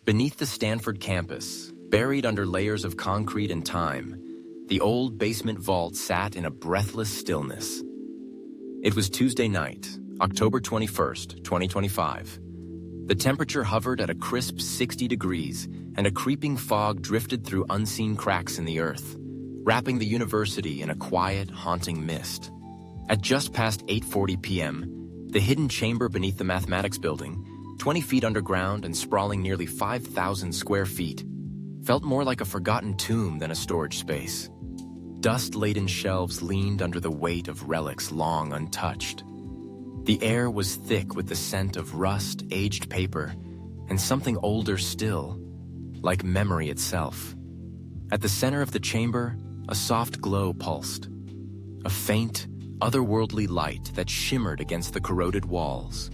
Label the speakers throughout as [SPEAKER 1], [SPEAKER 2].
[SPEAKER 1] Beneath the Stanford campus, buried under layers of concrete and time, the old basement vault sat in a breathless stillness. It was Tuesday night, October 21st, 2025. The temperature hovered at a crisp 60 degrees, and a creeping fog drifted through unseen cracks in the earth, wrapping the university in a quiet, haunting mist. At just past 8:40 p.m., the hidden chamber beneath the mathematics building, 20 feet underground and sprawling nearly 5,000 square feet, felt more like a forgotten tomb than a storage space. Dust-laden shelves leaned under the weight of relics long untouched. The air was thick with the scent of rust, aged paper, and something older still, like memory itself. At the center of the chamber, a soft glow pulsed, a faint, otherworldly light that shimmered against the corroded walls.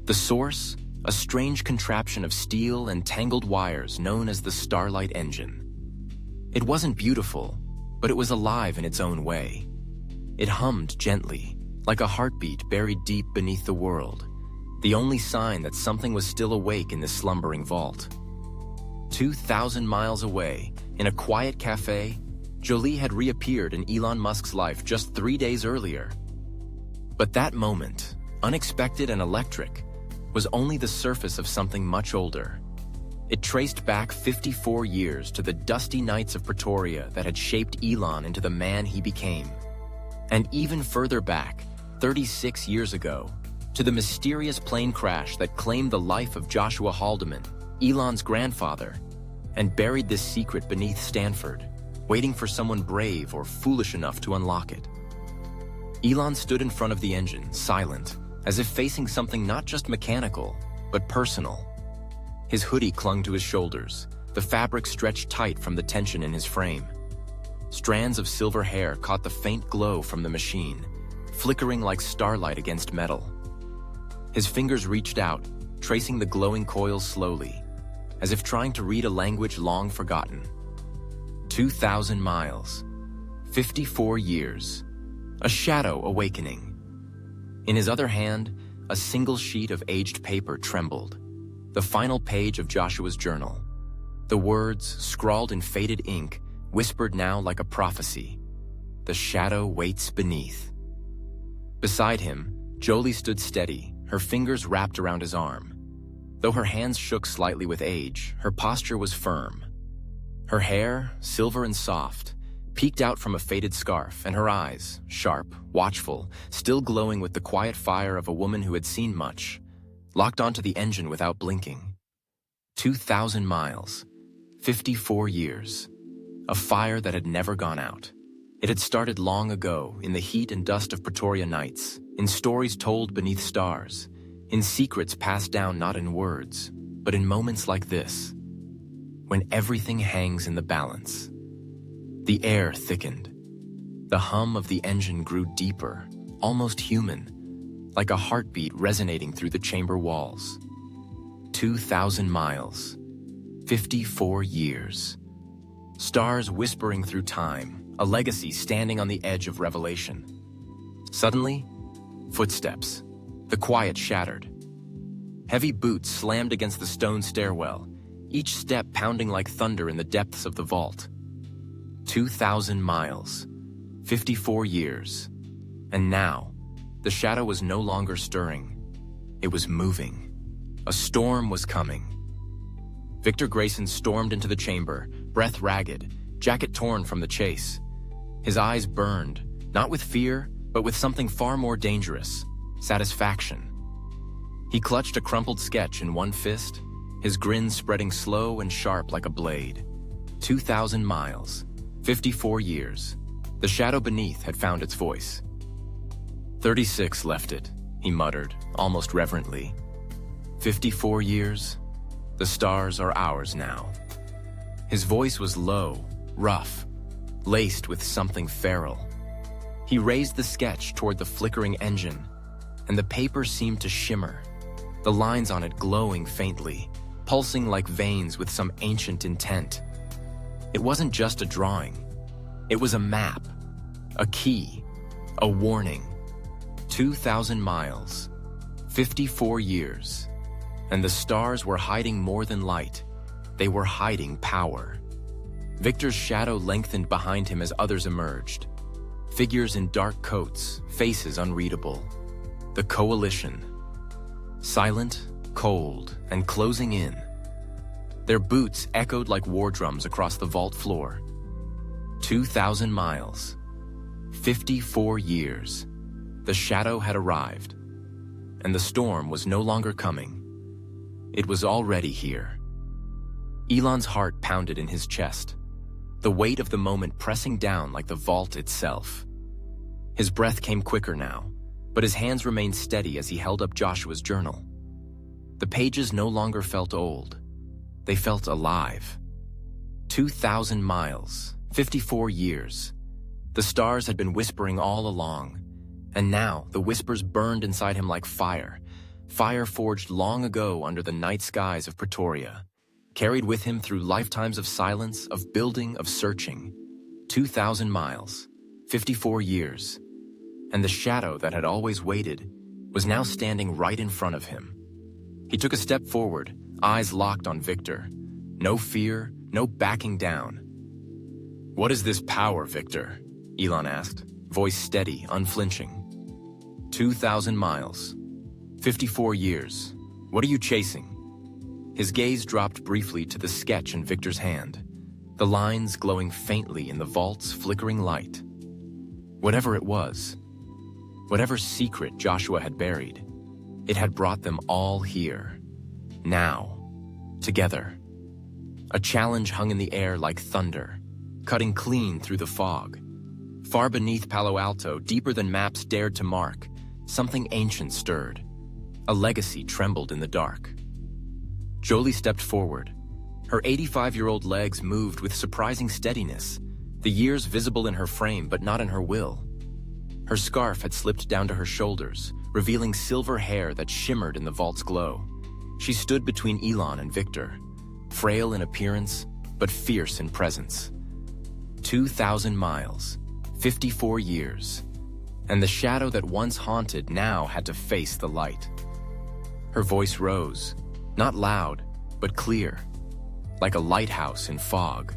[SPEAKER 1] The source, a strange contraption of steel and tangled wires known as the Starlight Engine. It wasn't beautiful, but it was alive in its own way. It hummed gently, like a heartbeat buried deep beneath the world, the only sign that something was still awake in this slumbering vault. 2,000 miles away, in a quiet cafe, Jolie had reappeared in Elon Musk's life just 3 days earlier. But that moment, unexpected and electric, was only the surface of something much older. It traced back 54 years to the dusty nights of Pretoria that had shaped Elon into the man he became. And even further back, 36 years ago, to the mysterious plane crash that claimed the life of Joshua Haldeman, Elon's grandfather, and buried this secret beneath Stanford, waiting for someone brave or foolish enough to unlock it. Elon stood in front of the engine, silent, as if facing something not just mechanical, but personal. His hoodie clung to his shoulders, the fabric stretched tight from the tension in his frame. Strands of silver hair caught the faint glow from the machine, flickering like starlight against metal. His fingers reached out, tracing the glowing coils slowly, as if trying to read a language long forgotten. 2,000 miles, 54 years, a shadow awakening. In his other hand, a single sheet of aged paper trembled, the final page of Joshua's journal. The words, scrawled in faded ink, whispered now like a prophecy. The shadow waits beneath. Beside him, Jolie stood steady, her fingers wrapped around his arm. Though her hands shook slightly with age, her posture was firm. Her hair, silver and soft, peeked out from a faded scarf, and her eyes, sharp, watchful, still glowing with the quiet fire of a woman who had seen much, locked onto the engine without blinking. 2,000 miles, 54 years, a fire that had never gone out. It had started long ago, in the heat and dust of Pretoria nights, in stories told beneath stars, in secrets passed down not in words, but in moments like this, when everything hangs in the balance. The air thickened. The hum of the engine grew deeper, almost human, like a heartbeat resonating through the chamber walls. 2,000 miles, 54 years. Stars whispering through time, a legacy standing on the edge of revelation. Suddenly, footsteps. The quiet shattered. Heavy boots slammed against the stone stairwell, each step pounding like thunder in the depths of the vault. 2,000 miles, 54 years. And now, the shadow was no longer stirring. It was moving. A storm was coming. Victor Grayson stormed into the chamber, breath ragged, jacket torn from the chase. His eyes burned, not with fear, but with something far more dangerous, satisfaction. He clutched a crumpled sketch in one fist, his grin spreading slow and sharp like a blade. 2,000 miles, 54 years. The shadow beneath had found its voice. 36 left it, he muttered, almost reverently. 54 years? The stars are ours now. His voice was low, rough, laced with something feral. He raised the sketch toward the flickering engine, and the paper seemed to shimmer, the lines on it glowing faintly, pulsing like veins with some ancient intent. It wasn't just a drawing. It was a map, a key, a warning. 2,000 miles, 54 years, And the stars were hiding more than light. They were hiding power. Victor's shadow lengthened behind him as others emerged. Figures in dark coats, faces unreadable. The Coalition. Silent, cold, and closing in. Their boots echoed like war drums across the vault floor. 2,000 miles. 54 years. The shadow had arrived. And the storm was no longer coming. It was already here. Elon's heart pounded in his chest, the weight of the moment pressing down like the vault itself. His breath came quicker now, but his hands remained steady as he held up Joshua's journal. The pages no longer felt old. They felt alive. 2,000 miles, 54 years. The stars had been whispering all along, and now the whispers burned inside him like fire, fire forged long ago under the night skies of Pretoria, carried with him through lifetimes of silence, of building, of searching. 2,000 miles, 54 years, and the shadow that had always waited was now standing right in front of him. He took a step forward, eyes locked on Victor. No fear, no backing down. "What is this power, Victor?" Elon asked, voice steady, unflinching. 2,000 miles, 54 years. What are you chasing? His gaze dropped briefly to the sketch in Victor's hand, the lines glowing faintly in the vault's flickering light. Whatever it was, whatever secret Joshua had buried, it had brought them all here, now, together. A challenge hung in the air like thunder, cutting clean through the fog. Far beneath Palo Alto, deeper than maps dared to mark, something ancient stirred. A legacy trembled in the dark. Jolie stepped forward. Her 85-year-old legs moved with surprising steadiness, the years visible in her frame but not in her will. Her scarf had slipped down to her shoulders, revealing silver hair that shimmered in the vault's glow. She stood between Elon and Victor, frail in appearance but fierce in presence. 2,000 miles, 54 years, and the shadow that once haunted now had to face the light. Her voice rose, not loud, but clear, like a lighthouse in fog.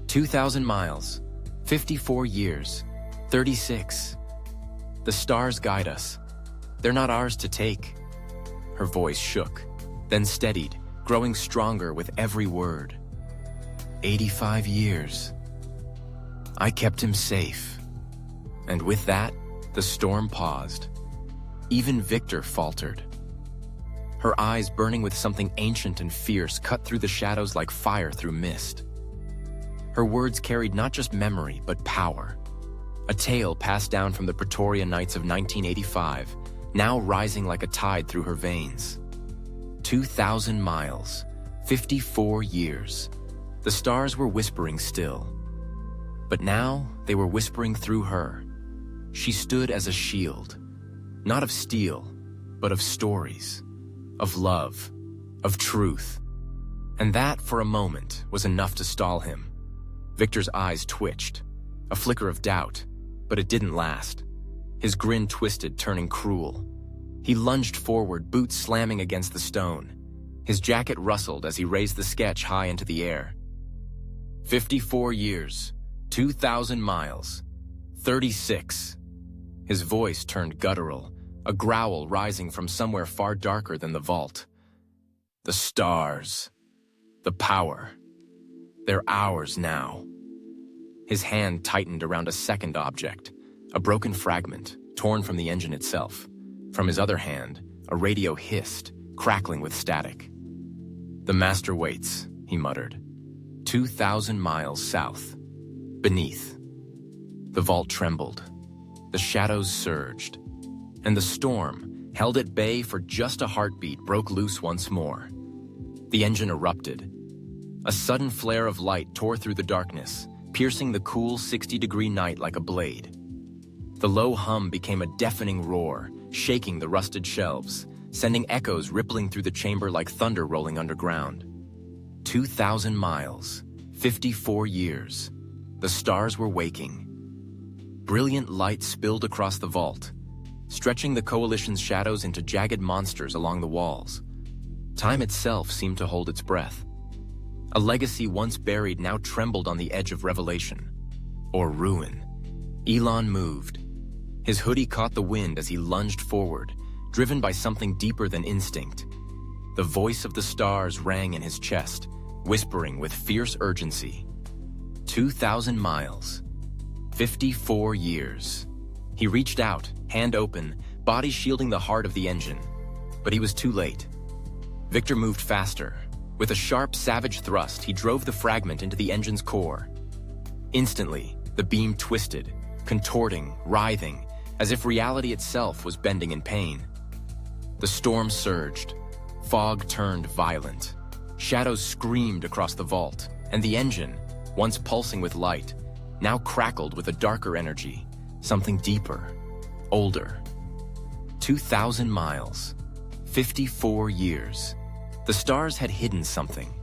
[SPEAKER 1] 2,000 miles, 54 years, 36. The stars guide us. They're not ours to take. Her voice shook, then steadied, growing stronger with every word. 85 years. I kept him safe. And with that, the storm paused. Even Victor faltered. Her eyes, burning with something ancient and fierce, cut through the shadows like fire through mist. Her words carried not just memory, but power. A tale passed down from the Pretoria nights of 1985, now rising like a tide through her veins. 2,000 miles, 54 years. The stars were whispering still. But now they were whispering through her. She stood as a shield, not of steel, but of stories, of love, of truth. And that, for a moment, was enough to stall him. Victor's eyes twitched, a flicker of doubt, but it didn't last. His grin twisted, turning cruel. He lunged forward, boots slamming against the stone. His jacket rustled as he raised the sketch high into the air. 54 years, 2,000 miles, 36. His voice turned guttural, a growl rising from somewhere far darker than the vault. The stars. The power. They're ours now. His hand tightened around a second object, a broken fragment, torn from the engine itself. From his other hand, a radio hissed, crackling with static. The master waits, he muttered. 2,000 miles south. Beneath. The vault trembled. The shadows surged. And the storm, held at bay for just a heartbeat, broke loose once more. The engine erupted. A sudden flare of light tore through the darkness, piercing the cool 60-degree night like a blade. The low hum became a deafening roar, shaking the rusted shelves, sending echoes rippling through the chamber like thunder rolling underground. 2,000 miles, 54 years. The stars were waking. Brilliant light spilled across the vault, stretching the Coalition's shadows into jagged monsters along the walls. Time itself seemed to hold its breath. A legacy once buried now trembled on the edge of revelation. Or ruin. Elon moved. His hoodie caught the wind as he lunged forward, driven by something deeper than instinct. The voice of the stars rang in his chest, whispering with fierce urgency. 2,000 miles. 54 years. He reached out, hand open, body shielding the heart of the engine. But he was too late. Victor moved faster. With a sharp, savage thrust, he drove the fragment into the engine's core. Instantly, the beam twisted, contorting, writhing, as if reality itself was bending in pain. The storm surged. Fog turned violent. Shadows screamed across the vault, and the engine, once pulsing with light, now crackled with a darker energy, something deeper, older. 2,000 miles. 54 years. The stars had hidden something.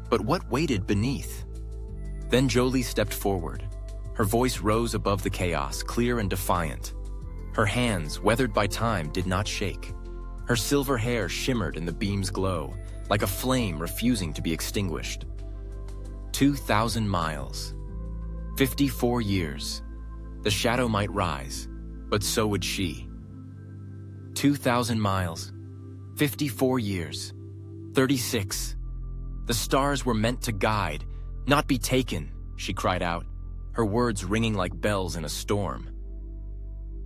[SPEAKER 1] But what waited beneath? Then Jolie stepped forward. Her voice rose above the chaos, clear and defiant. Her hands, weathered by time, did not shake. Her silver hair shimmered in the beam's glow, like a flame refusing to be extinguished. 2,000 miles. 54 years. The shadow might rise, but so would she. 2,000 miles. 54 years. 36. The stars were meant to guide, not be taken, she cried out, her words ringing like bells in a storm.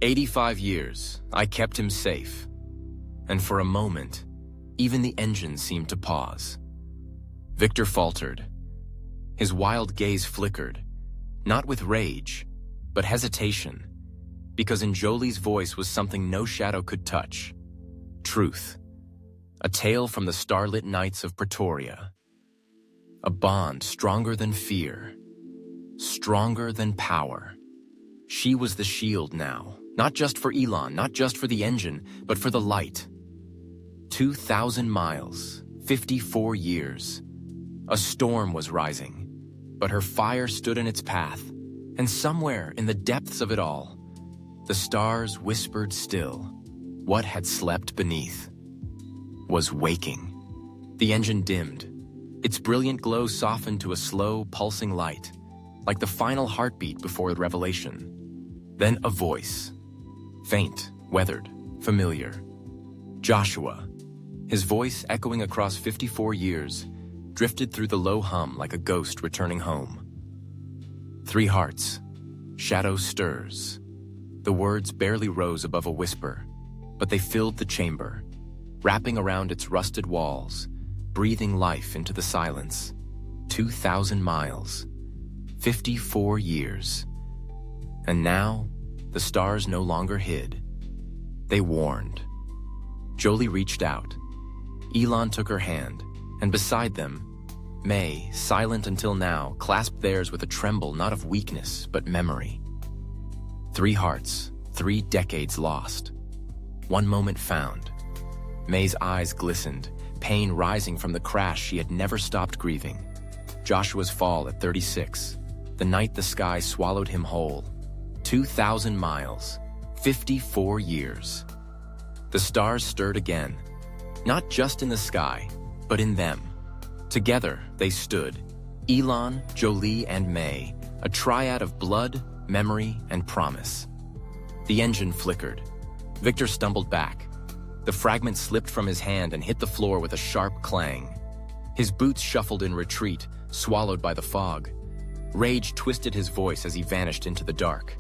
[SPEAKER 1] 85 years, I kept him safe. And for a moment, even the engine seemed to pause. Victor faltered. His wild gaze flickered, not with rage, but hesitation, because in Jolie's voice was something no shadow could touch. Truth. A tale from the starlit nights of Pretoria. A bond stronger than fear, stronger than power. She was the shield now, not just for Elon, not just for the engine, but for the light. 2,000 miles, 54 years. A storm was rising, but her fire stood in its path, and somewhere in the depths of it all, the stars whispered still. What had slept beneath was waking. The engine dimmed. Its brilliant glow softened to a slow, pulsing light, like the final heartbeat before the revelation. Then a voice. Faint, weathered, familiar. Joshua. His voice, echoing across 54 years, drifted through the low hum like a ghost returning home. 3 hearts. Shadow stirs. The words barely rose above a whisper, but they filled the chamber, wrapping around its rusted walls, breathing life into the silence. 2,000 miles. 54 years. And now, the stars no longer hid. They warned. Jolie reached out. Elon took her hand, and beside them, May, silent until now, clasped theirs with a tremble not of weakness, but memory. 3 hearts, 3 decades lost. 1 moment found. May's eyes glistened, pain rising from the crash she had never stopped grieving. Joshua's fall at 36, the night the sky swallowed him whole. 2,000 miles, 54 years. The stars stirred again, not just in the sky, but in them. Together, they stood, Elon, Jolie, and May, a triad of blood, memory, and promise. The engine flickered. Victor stumbled back. The fragment slipped from his hand and hit the floor with a sharp clang. His boots shuffled in retreat, swallowed by the fog. Rage twisted his voice as he vanished into the dark.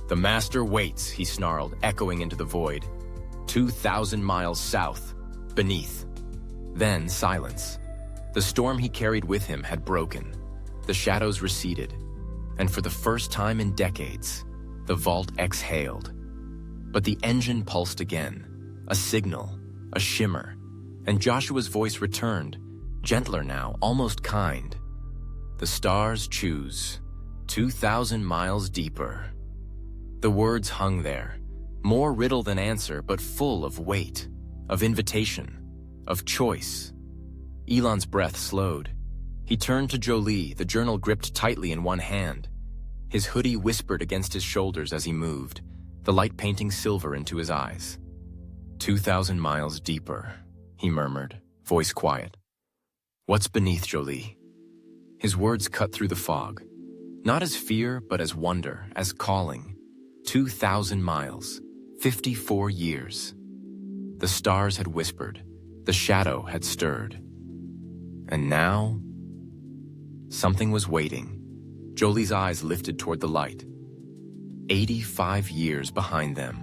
[SPEAKER 1] "The master waits," he snarled, echoing into the void. 2,000 miles south, beneath. Then silence. The storm he carried with him had broken. The shadows receded. And for the first time in decades, the vault exhaled. But the engine pulsed again. A signal, a shimmer, and Joshua's voice returned, gentler now, almost kind. The stars choose, 2,000 miles deeper. The words hung there, more riddle than answer, but full of weight, of invitation, of choice. Elon's breath slowed. He turned to Jolie, the journal gripped tightly in one hand. His hoodie whispered against his shoulders as he moved, the light painting silver into his eyes. 2,000 miles deeper, he murmured. Voice quiet. What's beneath, Jolie? His words cut through the fog. Not as fear, but as wonder, as calling. 2,000 miles, 54 years. The stars had whispered. The shadow had stirred. And now, something was waiting. Jolie's eyes lifted toward the light. 85 years behind them.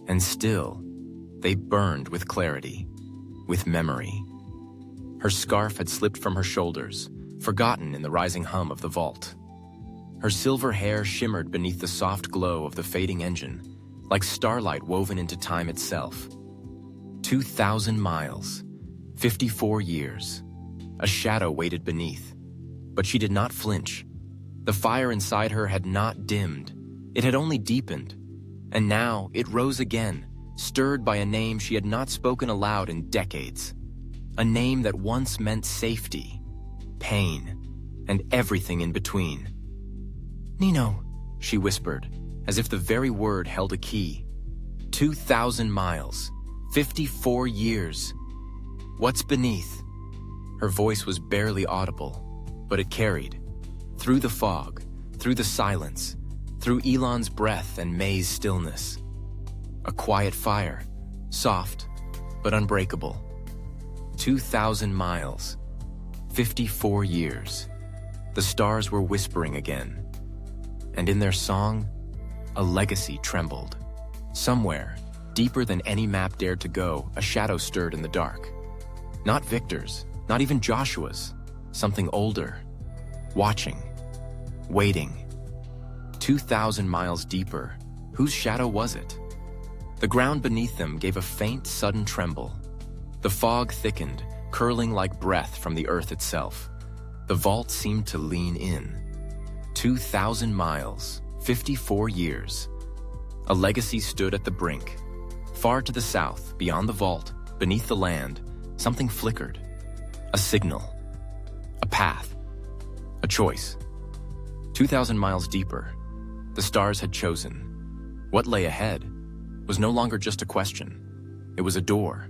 [SPEAKER 1] And still, they burned with clarity, with memory. Her scarf had slipped from her shoulders, forgotten in the rising hum of the vault. Her silver hair shimmered beneath the soft glow of the fading engine, like starlight woven into time itself. 2,000 miles, 54 years. A shadow waited beneath, but she did not flinch. The fire inside her had not dimmed. It had only deepened. And now it rose again, stirred by a name she had not spoken aloud in decades. A name that once meant safety, pain, and everything in between. Nino, she whispered, as if the very word held a key. 2,000 miles, 54 years. What's beneath? Her voice was barely audible, but it carried. Through the fog, through the silence, through Elon's breath and May's stillness. A quiet fire, soft but unbreakable. 2,000 miles, 54 years. The stars were whispering again. And in their song, a legacy trembled. Somewhere, deeper than any map dared to go, a shadow stirred in the dark. Not Victor's, not even Joshua's, something older. Watching, waiting. 2,000 miles deeper, whose shadow was it? The ground beneath them gave a faint, sudden tremble. The fog thickened, curling like breath from the earth itself. The vault seemed to lean in. 2,000 miles, 54 years. A legacy stood at the brink. Far to the south, beyond the vault, beneath the land, something flickered. A signal. A path. A choice. 2,000 miles deeper, the stars had chosen. What lay ahead was no longer just a question. It was a door.